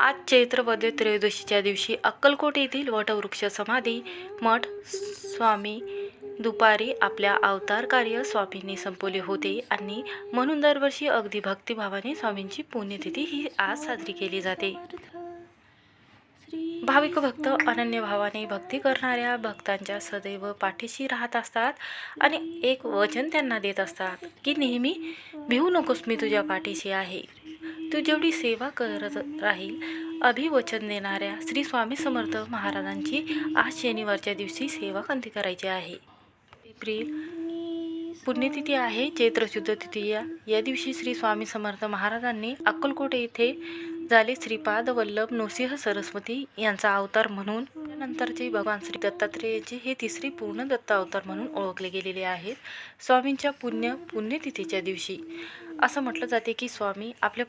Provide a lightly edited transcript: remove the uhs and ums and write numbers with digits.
आज चैत्र वद्य त्रयोदशीच्या दिवशी अक्कलकोट येथील वटवृक्ष समाधी मठ स्वामी दुपारी आपल्या अवतार कार्य स्वामींनी संपवले होते आणि म्हणून दरवर्षी अगदी भक्तिभावाने स्वामींची पुण्यतिथी ही आज साजरी केली जाते. भाविक भक्त अनन्य भावाने भक्ती करणाऱ्या भक्तांच्या सदैव पाठीशी राहत असतात आणि एक वचन त्यांना देत असतात की नेहमी भिवू नकोस, मी तुझ्या पाठीशी आहे. तू जेवढी सेवा करत राहील. अभिवचन देणाऱ्या श्री स्वामी समर्थ महाराजांची आज शनिवारच्या दिवशी सेवा कंती करायची आहे. एप्रिल पुण्यतिथी आहे चैत्र शुद्ध तृतीया. या दिवशी श्री स्वामी समर्थ महाराजांनी अक्कलकोट येथे झाले श्रीपाद वल्लभ नृसिंह सरस्वती यांचा अवतार म्हणून, नंतरचे भगवान श्री दत्तात्रेयाचे हे तिसरे पूर्ण दत्त अवतार म्हणून ओळखले गेलेले आहेत. स्वामींच्या पुण्यतिथीच्या दिवशी असं म्हटलं जाते की स्वामी आपल्या